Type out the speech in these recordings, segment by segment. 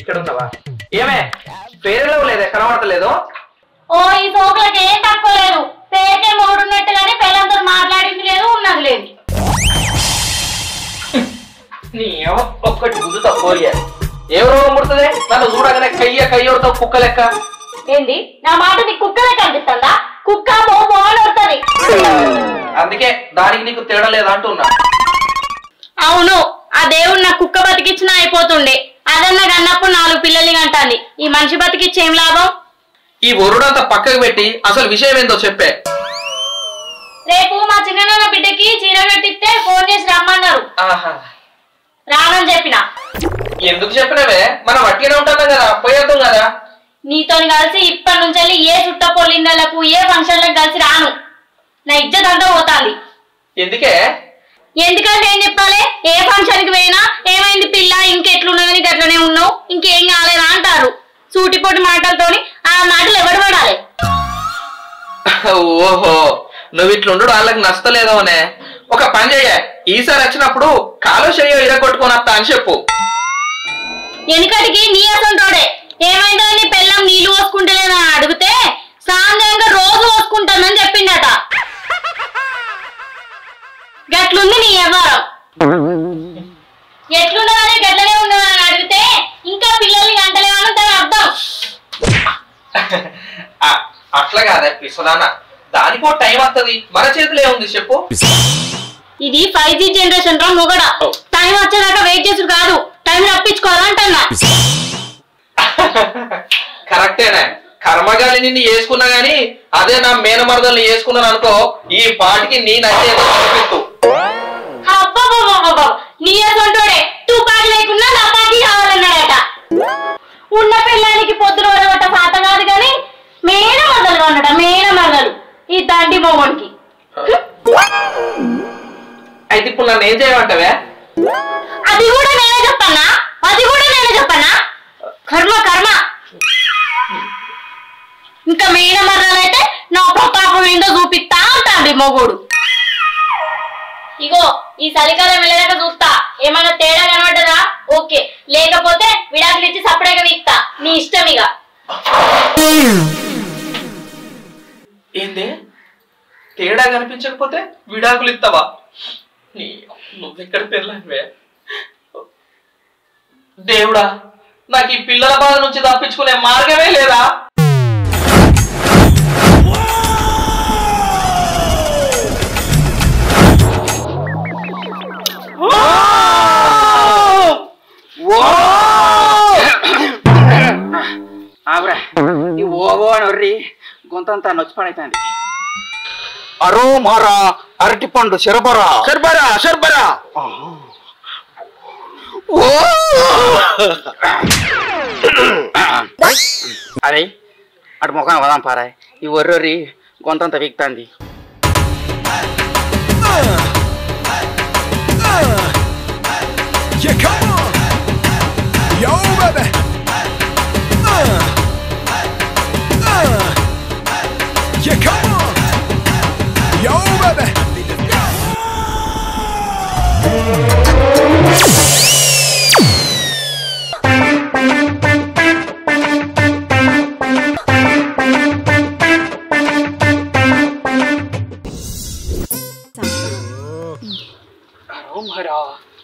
ఇక్కడ ఉన్నావా? ఏమే పేరులో లేదు, కనబడతలేదు. ఓ ఈ సోకులకి ఏం తక్కువ లేదు. పేరుకే మూడున్నట్టుగానే పిల్లలతో మాట్లాడింది లేదు, ఉన్నది లేదు. నీ ఒక్కటి గుద్దు తక్కువ. ఏ రోగం పుడుతుంది? నన్ను చూడగానే కయ్యతో కుక్క లెక్క. ఏంది నా మాట నీకు కుక్క లెక్క అనిపిస్తుందా? కుక్క మోడుతుంది. అందుకే దానికి నీకు తేడా లేదా అంటున్నా. అవును, ఆ దేవుడు నా కుక్క బతికిచ్చినా అయిపోతుండే. అదన్నా కన్నప్పుడు 4 పిల్లల్ని కంటాంది. ఈ మనిషి బతికిచ్చి ఏం లాభం? ఈ ఒరుడంతా పక్కకు పెట్టి అసలు విషయం ఏందో చెప్పే. రేపు మా చిన్న బిడ్డకి చీర కట్టిస్తే ఫోన్ చేసి రమ్మన్నారు. రానని చెప్పిన. ఎందుకు చెప్పినవే? మనం వట్టిగానే ఉంటాం కదా, పోయేద్దాం కదా. నీతో కలిసి ఇప్పటి నుంచి ఏ చుట్ట పొలిందలకు ఏ ఫంక్షన్లకు కలిసి రాను. నా ఇజ్జత్ అంతా పోతాంది. ఎందుకే? ఎందుకంటే ఏం చెప్పాలి? ఏ ఫంక్షన్ కి పోయినా ఏమైంది పిల్ల, ఇంకెట్లున్నదని గట్లనే ఉన్నావు, ఇంకేం కాలేదా అంటారు. సూటిపోటి మాటలతోని ఆ మాటలు ఎవడు పడాలి? ఓహో, నువ్వు ఇట్లుండు వాళ్ళకి నచ్చలేదో అనే. ఒక పని చెయ్య, ఈసారి వచ్చినప్పుడు కాలు చెయ్యో ఇరగొట్టుకొని వస్తా అని చెప్పు. వెనుకటికి నీ అసంతోడే ఏమైందో నీ పెళ్ళం నీళ్లు పోసుకుంటలేదని అడిగితే సాంద్రంగా రోజు పోసుకుంటానని చెప్పిండట. గట్లుంది నీ వ్యవహారం. ఎట్లున్నదని గట్లనే ఉన్నదని అడిగితే ఇంకా పిల్లల్ని గంటలేమని దాని అర్థం. అట్లా కాదా పిసదానా, దానికో టైం వస్తుంది, మన చేతిలో ఉంది చెప్పు. ఇది 5G జనరేషన్ రా మొగడ. టైం వచ్చేదాకా వెయిట్ చేసుడు కాదు, టైం రప్పించుకోవాలంటన్నా. కరెక్టేనా? కర్మగాలి నిన్ను వేసుకున్నా గాని అదే నా మేనమరదల్ని వేసుకున్నాను అనుకో, ఈ పాటికి నీ నచ్చేదో చూపిస్తూ. నీ అసంటోడే తుపాకి లేకుండా నపాకి కావాలన్నాడట. ఉన్న పిల్లానికి పొద్దున వరగొట్ట పాత కాదు కానీ మేనమరదలు అన్నట. మేనమరదలు ఈ దండి మొగోనికి. అయితే ఇప్పుడు నన్ను ఏం చేయమంటావే? అది కూడా నేనే చెప్పన్నా, కర్మ కర్మ. ఇంకా మేనమరదలు అయితే నా ప్రతాపం ఏందో చూపిస్తా అంటాండి మొగోడు. ఇగో ఈ చలికాలం వెళ్ళాక చూస్తా, ఏమన్నా తేడా కనబడ్డదా ఓకే, లేకపోతే విడాకులు ఇచ్చి సపరేట్గా వీక్తా. నీ ఇష్టం ఇక. ఏంది? తేడా కనిపించకపోతే విడాకులు ఇస్తావా? నువ్వెక్కడ పెళ్ళవే? దేవుడా, నాకు ఈ పిల్లల బాధ నుంచి తప్పించుకునే మార్గమే లేదా? ఓవో నొర్రి గొంతంతా నొచ్చి పడైతుంది. అరో మారా అరటి పండు శరబరా శర్బరా శర్బరా. అరే అటు ముఖం వదాం పారా, ఈ ఒర్రొర్రి గొంతంతా వీక్తాంది.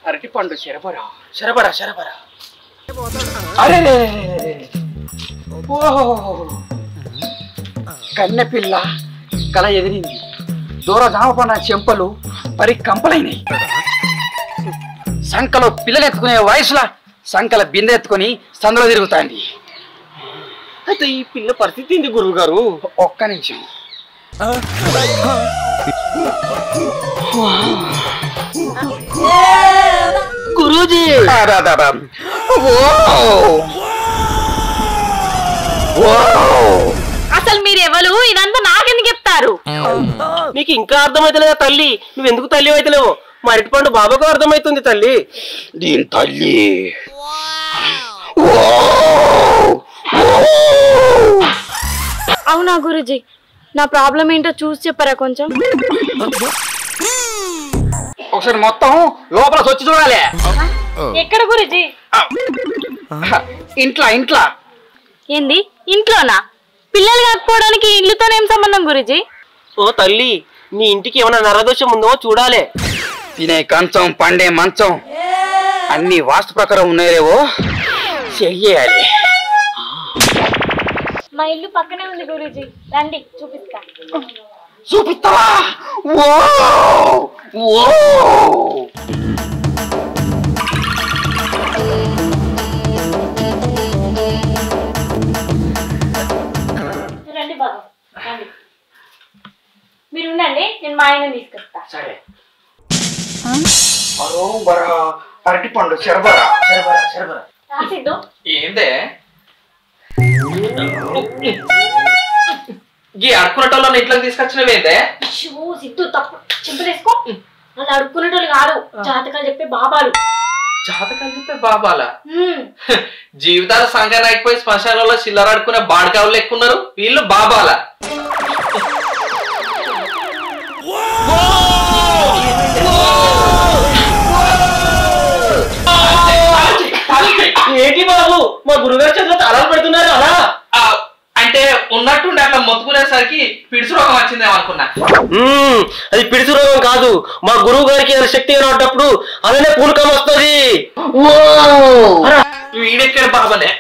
అరటి పండు శరబరా శరబరా శరబరా. అరే కన్నె పిల్ల కళ ఎదిరింది. దూర జామపన్న చెంపలు పరి కంపలైనాయి. సంకలో పిల్లలు ఎత్తుకునే వయసులా సంకల బిందె ఎత్తుకొని సందులో తిరుగుతాంది. అయితే ఈ పిల్ల పరిస్థితి ఏంటి గురువు గారు? ఒక్క నిమిషం. గురూజీ అసలు మీరు ఎవరు? ఇదంతా నాకెందుకు చెప్తారు? నీకు ఇంకా అర్థమైతలేదా తల్లి? నువ్వెందుకు తల్లి అయితలేవు? మా అరటి పండు బాబాకు అర్థమైతుంది తల్లి. దీని తల్లి అవునా గురూజీ, నా ప్రాబ్లం ఏంటో చూసి చెప్పరా కొంచెం? ఒకసారి మొత్తం లోపల వచ్చి చూడాలి. ఎక్కడ గురూజీ? ఇంట్లో ఇంట్లో ఏంది ఇంట్లోనా? పిల్లలు కాకపోవడానికి ఇల్లుతోనేం సంబంధం గురుజీ? ఓ తల్లి, నీ ఇంటికి ఏమైనా నరదోషం ఉందో చూడాలి. తినే కంచం పండే మంచం అన్ని వాస్తు ప్రకారం ఉన్నాయేవో చెయ్యాలి. మా ఇల్లు పక్కనే ఉంది గురుజీ, రండి చూపిస్తా. చూపిస్తావా? ఓ ఓ రండి బాబు రండి. మీరు ఉండండి, నేను మా ఆయన తీసుకొస్తా. సరే. అరటి పండు శరబరా శరబరా శరబరా. రాసిద్దు ఏందే ఈ అడుకునేటోళ్ళని ఇంట్లోకి తీసుకొచ్చినవేందే? సిద్ధు తప్పు చింపలేసుకో. వాళ్ళు అడుక్కునేటోళ్ళు కాదు, జాతకాలు చెప్పే బాబాలు. జాతకాలు చెప్పే బాబాల జీవితాలు సంఘాన్ని అయిపోయి శ్మశానంలో చిల్లర ఆడుకునే బాడకావులు ఎక్కున్నారు, వీళ్ళు బాబాల. ఏంటి బాబు, మా గురుగారి చేతిలో తాళాలు పెడుతున్నారు అలా? అంటే ఉన్నట్టుండి అట్లా మొత్తుకునేసరికి పిడుసు రోగం వచ్చిందేమో అనుకున్నా. అది పిడుసు రోగం కాదు, మా గురువు గారికి శక్తి ఉన్నప్పుడు అలానే పూనకం వస్తుంది. వీడెక్కడ బాబానే.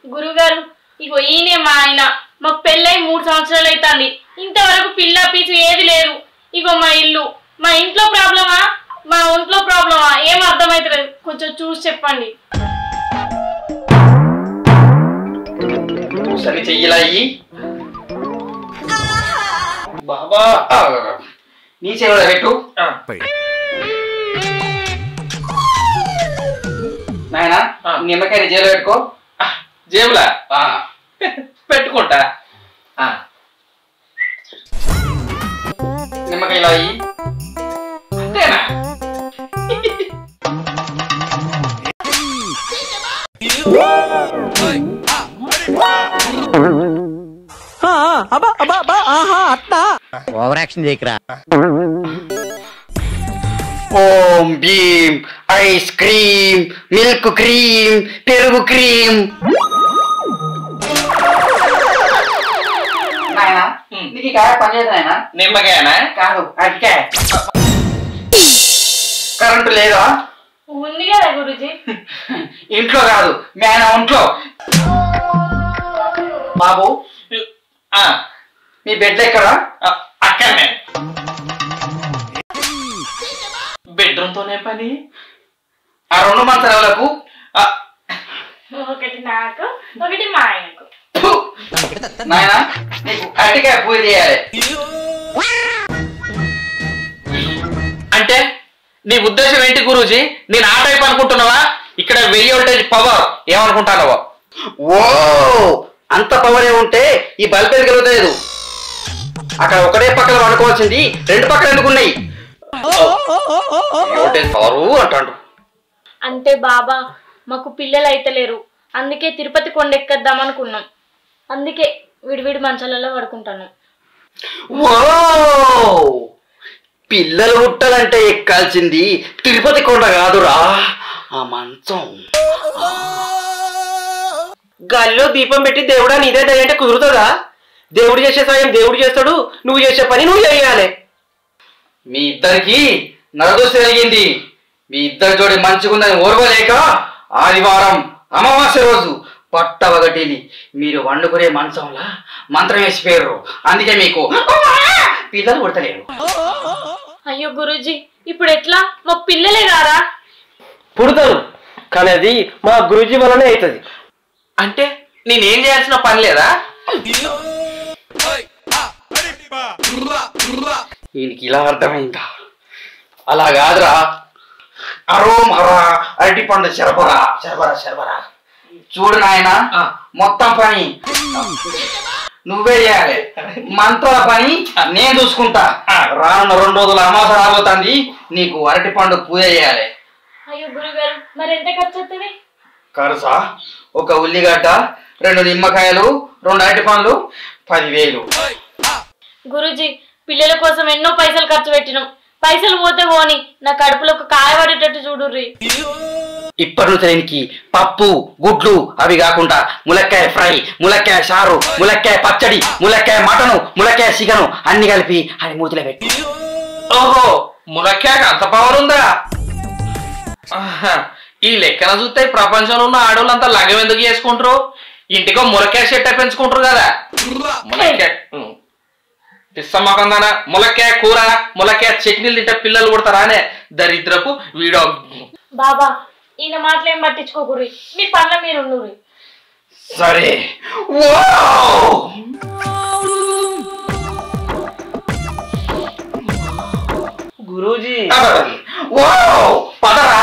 గురుగారు ఇగో ఈయనే మా ఆయన. మాకు పెళ్ళై 3 సంవత్సరాలు అవుతుంది, ఇంతవరకు పిల్ల పీచు ఏది లేదు. ఇగో మా ఇల్లు. మా ఇంట్లో ప్రాబ్లమా మా ఒంట్లో ప్రాబ్లమా ఏం అర్థమైతలేదు, కొంచెం చూసి చెప్పండి. సరే చెయ్యలాయి బాబా నీ చెవుల పెట్టు నాయనా. నిమ్మకాయ జైలు పెట్టుకో. జేబులా పెట్టుకుంటా. నిమ్మకాయలు అయ్యి అంతేనా? ఓవర్ యాక్షన్ చేయకరా. ఓం Bheem ice cream milk cream పెరుగు క్రీమ్. నాయనా నీకు కాయ పనిచేయదు నాయనా. నిమ్మకాయనా? కాదు అడికాయ. కరెంటు లేదా? ఉంది కదా గురుజీ. ఇంట్లో కాదు మేన ఒంట్లో. బాబు మీ బెడ్ ఎక్కడా? అక్కడనే. బెడ్రూమ్ తోనే పని. ఆ 2 మంచాలకు ఒకటి నాకు, ఒకటి మా ఆయనకు. నాయనా నీకు అరటికాయ పూజ చేయాలి. అంటే నీ ఉద్దేశం ఏంటి గురూజీ? నేను ఆ టైప్ అనుకుంటున్నావా? ఇక్కడ 1000 వోల్టేజ్ పవర్ ఏమనుకుంటానవా? ఓ అంత పవర్ ఉంటే ఈ బల్బ్ ఎదగలేదు. అక్కడ ఒకటే పక్కన అనుకోవాల్సింది 2 పక్కన ఎందుకున్నాయి? వోల్టేజ్ పవరు అంటాడు. అంటే బాబా మాకు పిల్లలు అయితే లేరు, అందుకే తిరుపతి కొండ ఎక్కేద్దాం అనుకున్నాం. అందుకే విడివిడి మంచాలలో పడుకుంటాను. ఓ పిల్లలు పుట్టాలంటే ఎక్కాల్సింది తిరుపతి కొండ కాదురా, ఆ మంచం. గాలిలో దీపం పెట్టి దేవుడా నీదే దయంటే కుదురుతుందా? దేవుడు చేసే సాయం దేవుడు చేస్తాడు, నువ్వు చేసే పని నువ్వు చేయాలి. మీ ఇద్దరికి నరదోషి కలిగింది. మీ ఇద్దరి జోడి మంచిగుందని ఓర్వలేక ఆదివారం అమావాస్య రోజు పట్టవగటిని మీరు వండుకునే మంచంలా మంత్రం వేసిపోయారు. అందుకే మీకు పిల్లలు పుడతలేరు. అయ్యో గురూజీ, ఇప్పుడు ఎట్లా? మా పిల్లలే గారా? పుడతారు, కానీ అది మా గురూజీ వల్లనే అవుతుంది. అంటే నేనేం చేయాల్సిన పని లేదా? ఈయనకి ఇలా అర్థమైందా? అలా కాదురా. అరోం హరా అరటి పండు శరబరా శరబరా శరబరా. చూడు నాయన, మొత్తం పని నువ్వే చేయాలి. మంత్రాల పని నేను చూసుకుంటా. రానున్న 2 రోజులు అమాస రాబోతుంది, నీకు అరటి పండు పూజ చేయాలి. అయ్యో గురుగారు, మరి ఎంత ఖర్చు అవుతుంది? ఖర్చా? 1 ఉల్లిగడ్డ, 2 నిమ్మకాయలు, 2 అరటి పండ్లు, 10,000. గురూజీ, పిల్లల కోసం ఎన్నో పైసలు ఖర్చు పెట్టినాం. పైసలు పోతే పోని, నా కడుపులో ఒక కాయ పడేటట్టు చూడుర్రి. ఇప్పటి నుంచి దీనికి పప్పు గుడ్లు అవి కాకుండా ములక్కాయ ఫ్రై, ములక్కాయ చారు, ములక్కాయ పచ్చడి, ములక్కాయ మటను, ములక్కాయ చికెను అన్ని కలిపి అది మూతిలో పెట్టి. ఓహో ములక్కాయకు అంత పవర్ ఉందా? ఈ లెక్కన చూస్తే ప్రపంచంలో ఉన్న ఆడవాళ్ళంతా లగం ఎందుకు చేసుకుంటారు? ఇంటికో ములక్కాయ చెట్ట పెంచుకుంటారు కదా. ములక్కాయ పిස්සమ్మకందానా ములక్కాయ కూర, ములక్కాయ చట్నీలు తింటే పిల్లలు పుడతారా అనే దరిద్రపు వీడో. బాబా ఈయన మాటలేం పట్టించుకోకూరి, మీ పనుల మీరు ఉన్నూరి. సరే. గురూజీ పదరా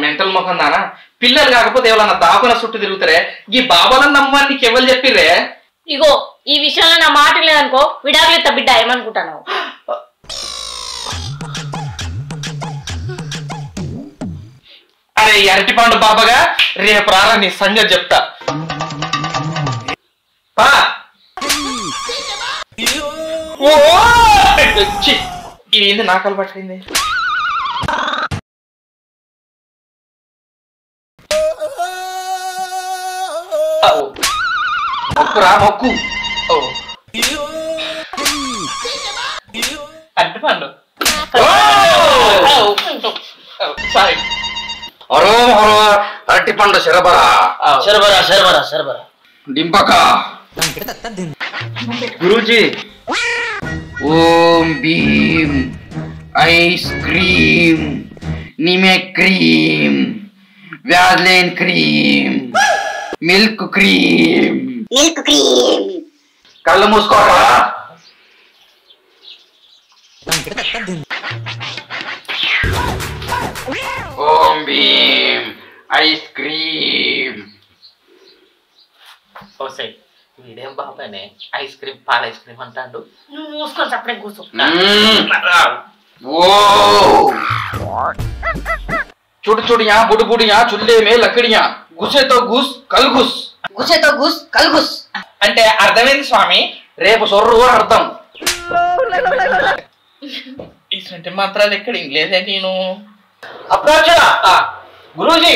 మెంటల్ ముఖం దానా. పిల్లలు కాకపోతే ఎవరన్నా దాకున చుట్టూ తిరుగుతారే. ఈ బాబాలను నమ్మని నీకు ఎవరు చెప్పిర్రే? ఇగో ఈ విషయంలో నా మాట లేదనుకో విడాకులు బిడ్డ ఏమనుకుంటాను. అరే అరటి పండు బాబాగా రేపు రారా నీ సంగతి చెప్తా. ఇది నాకలు పట్టింది. మొక్కురా మొక్కు. అరటి పండు సారీ. అరటి పండు శరబరా శరబరా శరబరా శరబరా డింపక. గురూజీ ఓం భీం ఐస్ క్రీమ్, నిమే cream, vaseline cream, milk cream. కళ్ళు మూసుకోరా. ఓం భీం ఐస్ క్రీమ్. వీడేం బాబానే ఐస్ క్రీమ్ పాల ఐస్ క్రీమ్ అంటాడు. నువ్వు మూసుకొని అప్పుడే కూర్చో. छोटे छोटे यहाँ बुढ़ बुढ़ यहाँ चूल्हे में लकड़ियाँ घुसे तो घुस कल घुस అంటే అర్థమైంది స్వామి. రేపు సొర్రు కూడా అర్థం. ఇటువంటి మాత్రాలు ఎక్కడ ఇంగ్లీషే నేను. అప్రాచన గురూజీ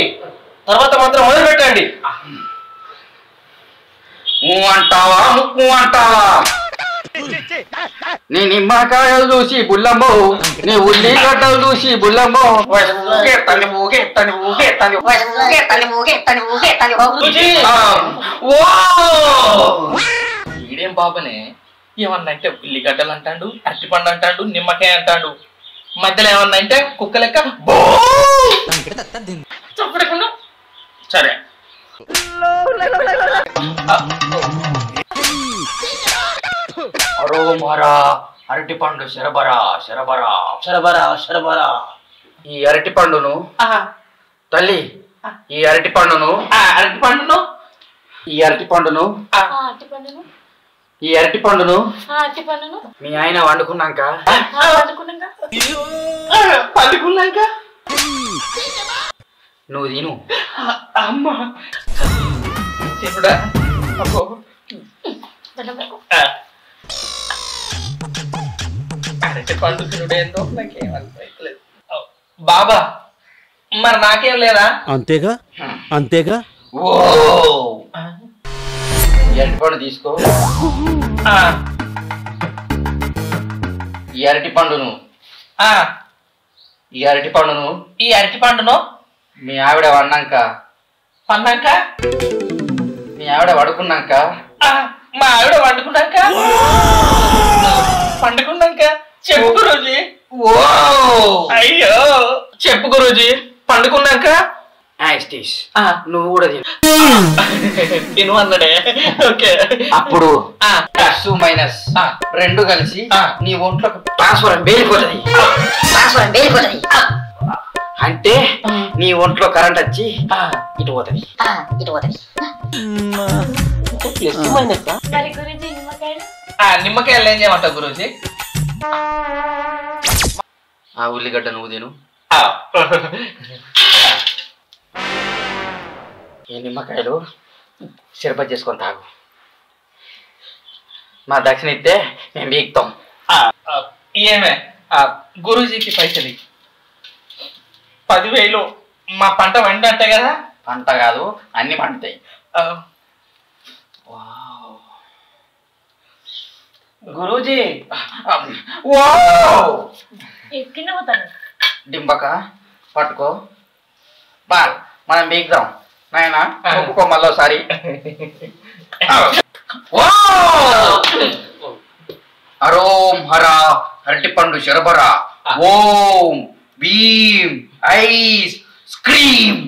తర్వాత మాత్రం మొదలు పెట్టండి. అంటావా ముక్కు అంటావా? నీ నిమ్మకాయలు చూసి బుల్లమ్మో, నీ ఉల్లిగడ్డలు చూసి బుల్లమ్మో. వీడేం బాబనే ఏమన్నా అంటే ఉల్లిగడ్డలు అంటాడు, అరటిపండు అంటాడు, నిమ్మకాయ అంటాడు. మధ్యలో ఏమన్నా అంటే కుక్క లెక్క చెప్పకుండా. సరే అరోమరా అరటి పండు శరబరా శరబరా శరబరా శరబరా. ఈ అరటి పండును తల్లి, ఈ అరటి పండును అరటిపండును ఈ అరటి పండును ఈ అరటి పండును మీ ఆయన వండుకున్నాక పండుకున్నాక నువ్వు తిను. అమ్మా చెప్పుడా అరటి పండు తినుడేందో నాకేమనిపించలేదు. బాబా మరి నాకేం లేదా? అంతేగా అంతేగా. ఓ ఈ అరటి పండు తీసుకో. ఈ అరటి పండును ఈ అరటి పండును ఈ అరటి పండును మీ ఆవిడ వండాక పన్నాక మీ ఆవిడ పడుకున్నాక మా ఆవిడ వండుకున్నాక పండుకున్నాక చెప్పు గురూజీ. అయ్యో చెప్పు గురూజీ. పండుకున్నాక నువ్వు కూడా తిను. తిను అన్నాడే. ఓకే అప్పుడు ప్లస్ మైనస్ రెండు కలిసి నీ ఒంట్లో ట్రాన్స్ఫర్ వెళ్ళిపోతుంది. అంటే నీ ఒంట్లో కరెంట్ వచ్చి ఇటు పోతుంది. నిమ్మకాయలు ఏం చేయమంటావు గురూజీ? ఆ ఉల్లిగడ్డ నువ్వు తిను. ఈ నిమ్మకాయలు సిరప చేసుకొని తాగు. మా దక్షిణ ఇస్తే మేము బీక్తాం. ఏమే గురూజీకి పైసలు 10,000 మా పంట వండి అంటే కదా. పంట కాదు అన్ని పండుతాయి. గురూజీ ఎక్కిన పోతాను డింబక పట్టుకో బా మనం బీగుదాం నాయన ఒప్పుకో మళ్ళోసారి. అరోం హర అరటిపండు శరబరా ఓం భీం ఐస్ స్క్రీమ్.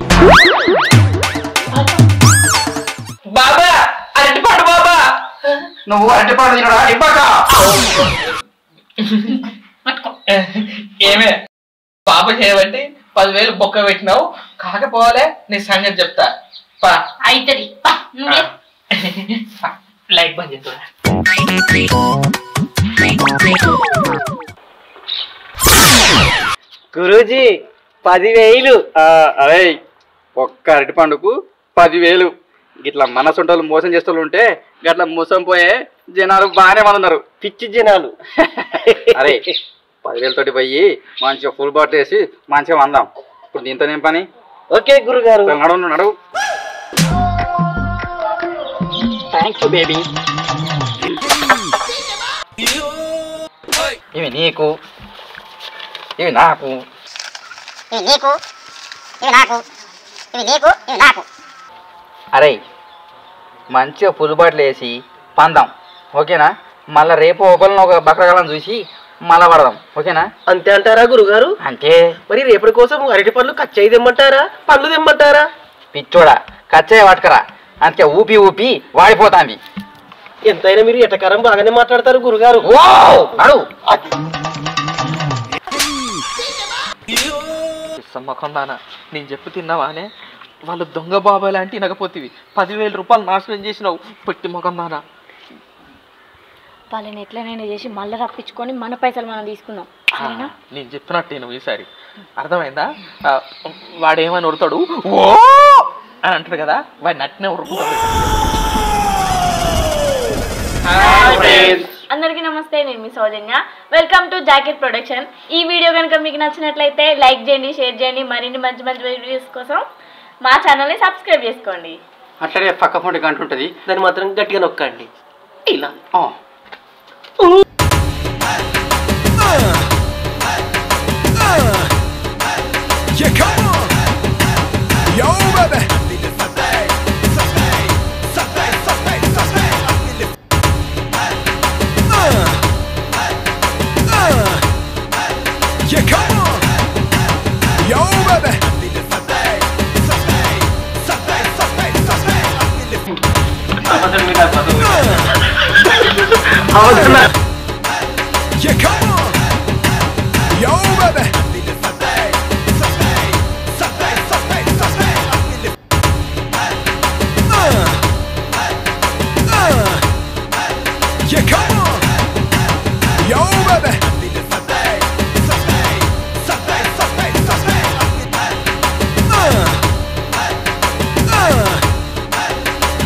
బాబా అరటిపండు బాబా. నువ్వు అరటిపండు తినడా డింబక? ఏమే బాబా చేయబట్టి 10,000 బొక్క పెట్టినావు. కాకపోలే నీ సంగతి చెప్తా. అయితది లైట్ బంద్ చేస్తా. గురూజీ 10,000. అరే ఒక్క అరటిపండుకు 10,000. ఇట్లా మనసొంటలు మోసం చేస్తూ ఉంటే గట్లా మోసం పోయే జనాలు బాగానే మంది ఉన్నారు. పిచ్చి జనాలు. అరే 10,000 తోటి పోయి మంచిగా ఫుల్ బాటిల్ వేసి మంచిగా వందాం. ఇప్పుడు దీంతో ఏం పని? ఓకే గురుగారు. నడువు నడువు. Thank you baby. ఇవి నీకు, ఇవి నాకు. అరే మంచిగా ఫుల్ బాటిల్ వేసి పందాం ఓకేనా? మళ్ళీ రేపు ఒకరిని ఒక బక్రగాలను చూసి మళ్ళా పడదాం ఓకేనా? అంతే అంటారా గురుగారు? అంతే. మరి రేపటి కోసం అరటి పళ్ళు కచ్చాయి తెమ్మంటారా పళ్ళు తెమ్మంటారా? పిచ్చోడా కచ్చాయి పట్టుకరా. అందుకే ఊపి ఊపి వాడిపోతాంది. ఎంతైనా మీరు ఎటకారం బాగానే మాట్లాడతారు గురుగారు. నడు. సమ్మకం నాన్న నేను చెప్పు తిన్నావానే. వాళ్ళు దొంగ బాబాయ్ లాంటి నగపోతివి. 10,000 రూపాయలు నాశనం చేసినావు. పెట్టి మొగం నాన్న. వాళ్ళని ఎట్లనైనా చేసి మళ్ళీ రప్పించుకొని మన పైసలు మనం తీసుకుందాం సరేనా? నేను చెప్పినట్టే నువ్వు ఈసారి అర్థమైందా? వాడేమని ఉడతాడు ఓ అని అంటాడు కదా, వాడిని నట్టినే ఉరుకుతాడు. అందరికీ నమస్తే, నేను మీ Soujanya. Welcome to jacket production. ఈ వీడియో కనుక మీకు నచ్చినట్లయితే లైక్ చేయండి, షేర్ చేయండి. మరిన్ని మంచి మంచి వీడియోస్ కోసం మా ఛానల్ని సబ్స్క్రైబ్ చేసుకోండి. అట్లనే పక్క పొంటి గంట ఉంటుంది, దాన్ని మాత్రం గట్టిగా నొక్కండి. ఇలా yeah, come on, yo, baby. Yeah, come on, yo, baby. Yeah, come on, yo, baby. Yeah, come on, yo, baby.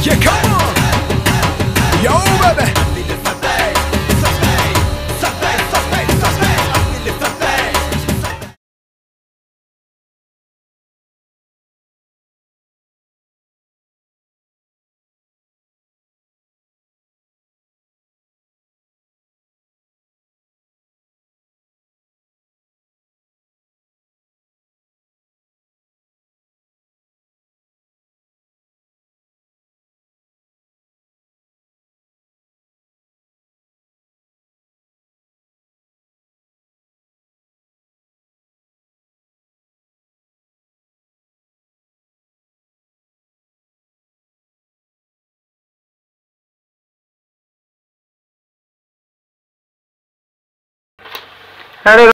Yeah, come on, yo, baby.